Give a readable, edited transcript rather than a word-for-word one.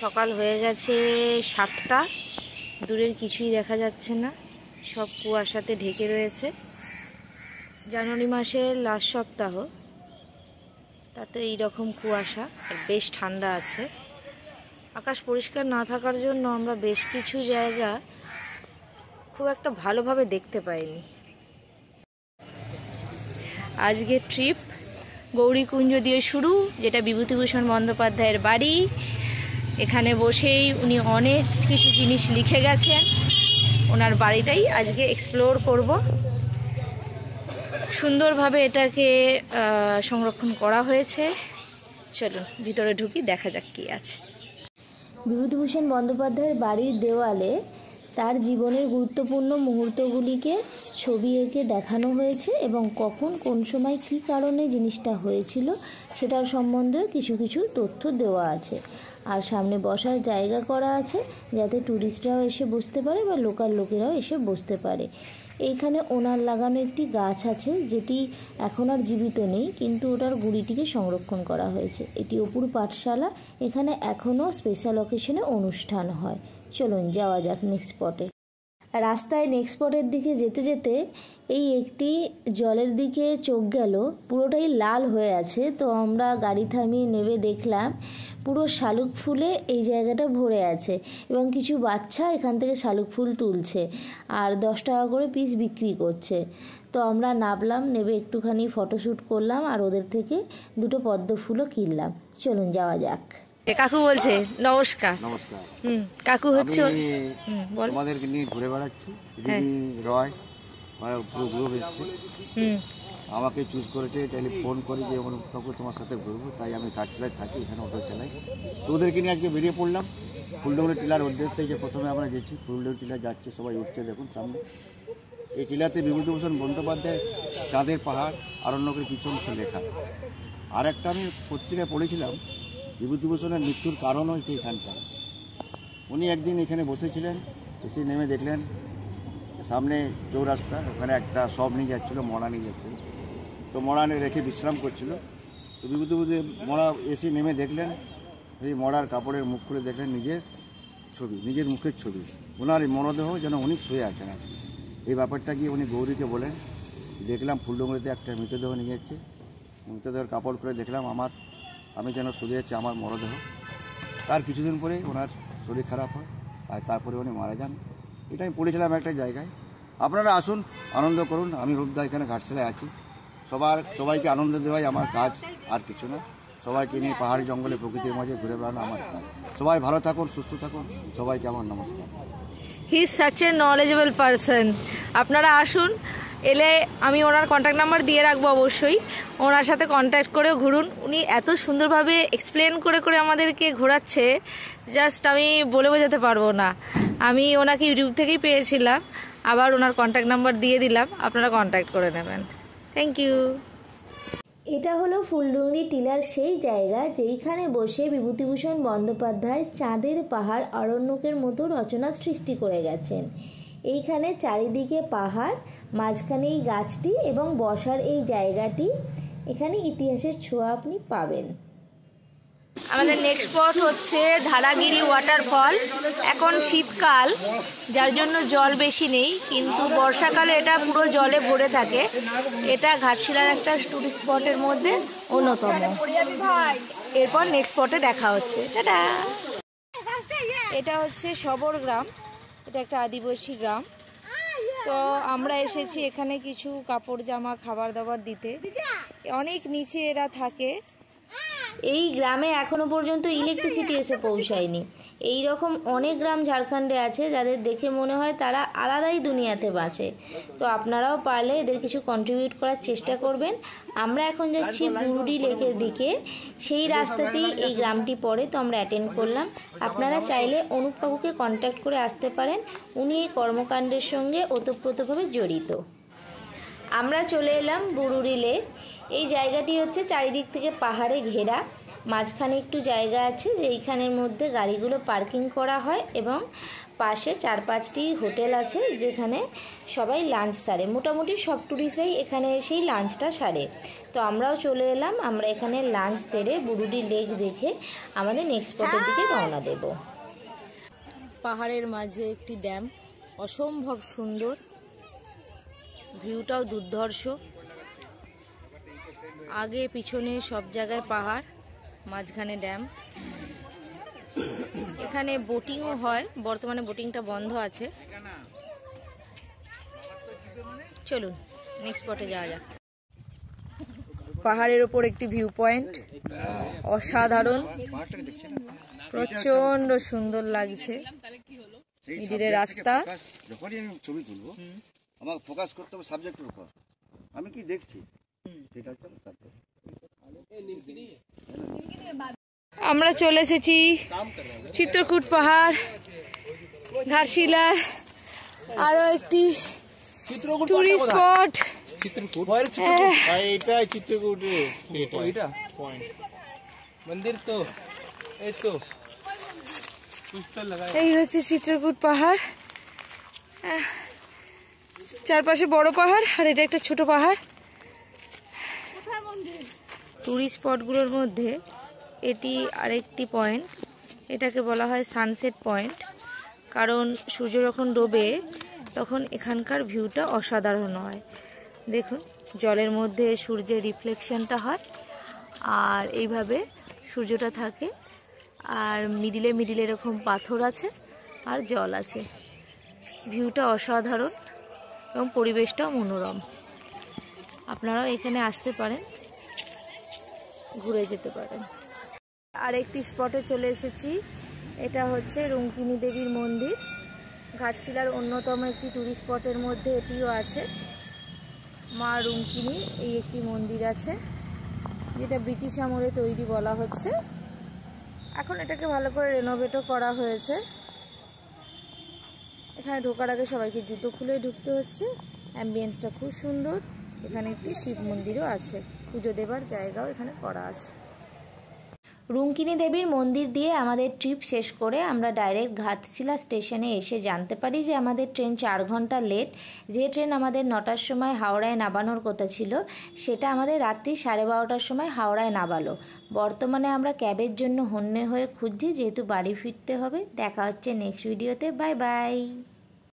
সকাল হয়ে গেছে 7টা, দূরের কিছুই দেখা যাচ্ছে না, সব কুয়াশাতে ঢেকে রয়েছে। জানুয়ারি মাসের লাস্ট সপ্তাহ, তাতে এইরকম কুয়াশা আর বেশ ঠান্ডা আছে। আকাশ পরিষ্কার না থাকার জন্য আমরা বেশ কিছু জায়গা খুব একটা ভালোভাবে দেখতে পাইনি। আজকে ট্রিপ গৌরীকুঞ্জ দিয়ে শুরু, যেটা বিভূতিভূষণ বন্দ্যোপাধ্যায়ের বাড়ি। এখানে বসেই উনি অনেক কিছু জিনিস লিখে গেছেন, ওনার বাড়িটাই আজকে এক্সপ্লোর করব। সুন্দরভাবে এটাকে সংরক্ষণ করা হয়েছে। চলুন ভিতরে ঢুকি, দেখা যাক কি আছে। বিভূতিভূষণ বন্দ্যোপাধ্যায়ের বাড়ির দেওয়ালে তার জীবনের গুরুত্বপূর্ণ মুহূর্তগুলিকে ছবি এঁকে দেখানো হয়েছে এবং কখন কোন সময় কী কারণে জিনিসটা হয়েছিল সেটার সম্বন্ধে কিছু কিছু তথ্য দেওয়া আছে। আর সামনে বসার জায়গা করা আছে যাতে ট্যুরিস্টরাও এসে বসতে পারে বা লোকাল লোকেরাও এসে বসতে পারে। এইখানে ওনার লাগানো একটি গাছ আছে যেটি এখন আর জীবিত নেই, কিন্তু ওটার গুঁড়িটিকে সংরক্ষণ করা হয়েছে। এটি অপুর পাঠশালা, এখানে এখনও স্পেশাল অকেশনে অনুষ্ঠান হয়। চলুন যাওয়া যাক নেক্সট স্পটে। রাস্তায় নেক্সট স্পটের দিকে যেতে যেতে এই একটি জলের দিকে চোখ গেল, পুরোটাই লাল হয়ে আছে। তো আমরা গাড়ি থামিয়ে নেমে দেখলাম পুরো শালুক ফুলে এই জায়গাটা ভরে আছে এবং কিছু বাচ্চা এখান থেকে শালুক ফুল তুলছে আর 10 টাকা করে পিস বিক্রি করছে। তো আমরা নামলাম, নেমে একটুখানি ফটোশ্যুট করলাম আর ওদের থেকে 2টো পদ্ম ফুলও কিনলাম। চলুন যাওয়া যাক। কাকু বলছে নমস্কার। নমস্কার। কাকু হচ্ছে আমাদেরকে নিয়ে ঘুরে বেড়াচ্ছি। রিমি রয় পুরো গ্রুপ এসছে, আমাকে চুজ করেছে। তাহলে ফোন করি যে কাকু তোমার সাথে ঘুরবো, তাই আমি ঘাটশিলায় থাকি, এখানে অটো চালাই। তো ওদেরকে নিয়ে আজকে বেরিয়ে পড়লাম ফুলডুঙরি টিলার উদ্দেশ্যে। যে প্রথমে আমরা গেছি ফুলডুঙরি টিলা যাচ্ছে, সবাই উঠছে দেখুন সামনে। এই টিলাতে বিভূতিভূষণ বন্দ্যোপাধ্যায় চাঁদের পাহাড় আরণ্যকের কিছু অংশ লেখা। আর একটা আমি পত্রিকায় পড়েছিলাম বিভূতিভূষণের মৃত্যুর কারণ হয়েছে এখানটা। উনি একদিন এখানে বসেছিলেন, এসে নেমে দেখলেন সামনে চৌরাস্তা, ওখানে একটা সব নিয়ে যাচ্ছিলো, মরা নিয়ে যাচ্ছিল। তো মরা রেখে বিশ্রাম করছিল। তো বিভূতিভূষণ মরা এসে নেমে দেখলেন, এই মরার কাপড়ের মুখ খুলে দেখলেন নিজের ছবি, নিজের মুখের ছবি। ওনার মরদেহ যেন উনি শুয়ে আছেন। এই ব্যাপারটা গিয়ে উনি গৌরীকে বলেন, দেখলাম ফুলডুঙরিতে একটা মৃতদেহ নিয়ে যাচ্ছে, মৃতদেহের কাপড় করে দেখলাম আমি যেন শুয়ে আছি আমার মরদেহ। তার কিছুদিন পরে ওনার শরীর খারাপ হয় আর তারপরে উনি মারা যান। এটা আমি পড়েছিলাম একটা জায়গায়। আপনারা আসুন, আনন্দ করুন। আমি রূপদা এখানে ঘাটশিলায় আছি। সবাইকে আনন্দ দেওয়াই আমার কাজ, আর কিছু না। সবাইকে নিয়ে পাহাড়ি জঙ্গলে প্রকৃতির মাঝে ঘুরে বেড়ানো আমার কাজ। সবাই ভালো থাকুন, সুস্থ থাকুন। সবাইকে আমার নমস্কার। He is such a knowledgeable person. আপনারা আসুন, এলে আমি ওনার কন্ট্যাক্ট নাম্বার দিয়ে রাখবো, অবশ্যই ওনার সাথে কন্ট্যাক্ট করেও ঘুরুন। উনি এত সুন্দরভাবে এক্সপ্লেন করে করে আমাদেরকে ঘোরাচ্ছে, জাস্ট আমি বলে বোঝাতে পারবো না। আমি ওনাকে ইউটিউব থেকেই পেয়েছিলাম, আবার ওনার কন্ট্যাক্ট নাম্বার দিয়ে দিলাম, আপনারা কন্ট্যাক্ট করে নেবেন। Thank you. এটা হলো ফুলডুঙরি টিলার সেই জায়গা যেইখানে বসে বিভূতিভূষণ বন্দ্যোপাধ্যায় চাঁদের পাহাড় আরণ্যকের মতো রচনা সৃষ্টি করে গেছেন। এইখানে চারিদিকে পাহাড়, মাঝখানে এই গাছটি এবং বসার এই জায়গাটি, এখানে ইতিহাসের ছোঁয়া আপনি পাবেন। আমাদের নেক্সট স্পট হচ্ছে ধারাগিরি ওয়াটারফল। এখন শীতকাল, যার জন্য জল বেশি নেই, কিন্তু বর্ষাকালে এটা পুরো জলে ভরে থাকে। এটা ঘাটশিলার একটা টুরিস্ট স্পটের মধ্যে অন্যতম। এরপর নেক্সট স্পটে দেখা হচ্ছে। টাটা। এটা হচ্ছে সবর গ্রাম, এটা একটা আদিবাসী গ্রাম। তো আমরা এসেছি এখানে কিছু কাপড় জামা খাবার দাবার দিতে। অনেক নিচে এরা থাকে। এই গ্রামে এখনো পর্যন্ত ইলেকট্রিসিটি এসে পৌঁছায়নি। এই রকম অনেক গ্রাম ঝাড়খণ্ডে আছে যাদের দেখে মনে হয় তারা আলাদাই দুনিয়াতে বাঁচে। তো আপনারাও পারলে এদের কিছু কন্ট্রিবিউট করার চেষ্টা করবেন। আমরা এখন যাচ্ছি বুরুডি লেকের দিকে, সেই রাস্তাতেই এই গ্রামটি পড়ে। তো আমরা অ্যাটেন্ড করলাম। আপনারা চাইলে অনুপ কাকুকে কন্ট্যাক্ট করে আসতে পারেন, উনি এই কর্মকাণ্ডের সঙ্গে ওতপ্রোতভাবে জড়িত। আমরা চলে এলাম বুরুডি লেক। এই জায়গাটি হচ্ছে চারিদিক থেকে পাহাড়ে ঘেরা। মাঝখানে একটু জায়গা আছে যেইখানের মধ্যে গাড়িগুলো পার্কিং করা হয় এবং পাশে 4-5টি হোটেল আছে যেখানে সবাই লাঞ্চ সারে। মোটামুটি সব টুরিস্টরাই এখানে এসেই লাঞ্চটা সারে। তো আমরাও চলে এলাম। আমরা এখানে লাঞ্চ সেরে বুরুডি লেক দেখে আমাদের নেক্সট স্পটের দিকে রওনা দেব। পাহাড়ের মাঝে একটি ড্যাম, অসম্ভব সুন্দর, ভিউটাও দুর্ধর্ষ। আগে পিছনে সব জায়গায় পাহাড়, মাঝখানে ড্যাম। এখানে বোটিংও হয়, বর্তমানে বোটিংটা বন্ধ আছে। চলুন নেক্সট স্পটে যাওয়া যাক। পাহাড়ের ওপর একটি ভিউ পয়েন্ট, অসাধারণ, প্রচন্ড সুন্দর লাগছে। মিডিলের রাস্তা। যখনই আমি ছবি তুলবো আমাকে ফোকাস করতে হবে সাবজেক্টের উপর, আমি কি দেখছি সেটা হচ্ছে সাবজেক্ট। আমরা চলে এসেছি চিত্রকূট পাহাড়, ঘাটশিলা, আরো একটি টুরিস্ট স্পট। এই হচ্ছে চিত্রকূট পাহাড়, চারপাশে বড় পাহাড় আর এটা একটা ছোট পাহাড়। টুরিস্ট স্পটগুলোর মধ্যে এটি আরেকটি পয়েন্ট, এটাকে বলা হয় সানসেট পয়েন্ট, কারণ সূর্য যখন ডোবে তখন এখানকার ভিউটা অসাধারণ হয়। দেখুন জলের মধ্যে সূর্যের রিফ্লেকশনটা হয় আর এইভাবে সূর্যটা থাকে, আর মিডিলে মিডিলে এরকম পাথর আছে আর জল আছে। ভিউটা অসাধারণ এবং পরিবেশটাও মনোরম। আপনারাও এখানে আসতে পারেন, ঘুরে যেতে পারেন। আরেকটি স্পটে চলে এসেছি, এটা হচ্ছে রুঙ্কিনী দেবীর মন্দির। ঘাটশিলার অন্যতম একটি টুরিস্ট স্পটের মধ্যে এটিও আছে। মা রুঙ্কিনী এই একটি মন্দির আছে, যেটা ব্রিটিশ আমলে তৈরি বলা হচ্ছে। এখন এটাকে ভালো করে রেনোভেটও করা হয়েছে। এখানে ঢোকার আগে সবাইকে জুতো খুলে ঢুকতে হচ্ছে। অ্যাম্বিয়েন্সটা খুব সুন্দর। এখানে একটি শিব মন্দিরও আছে, পুজো দেবার জায়গাও এখানে করা আছে। রুঙ্কিনী দেবীর মন্দির দিয়ে আমাদের ট্রিপ শেষ করে আমরা ডাইরেক্ট ঘাটশিলা স্টেশনে এসে জানতে পারি যে আমাদের ট্রেন 4 ঘন্টা লেট। যে ট্রেন আমাদের 9টার সময় হাওড়ায় নামানোর কথা ছিল সেটা আমাদের রাত্রি 12:30টার সময় হাওড়ায় নামালো। বর্তমানে আমরা ক্যাবের জন্য হন্যে হয়ে খুঁজছি, যেহেতু বাড়ি ফিরতে হবে। দেখা হচ্ছে নেক্সট ভিডিওতে। Bye bye.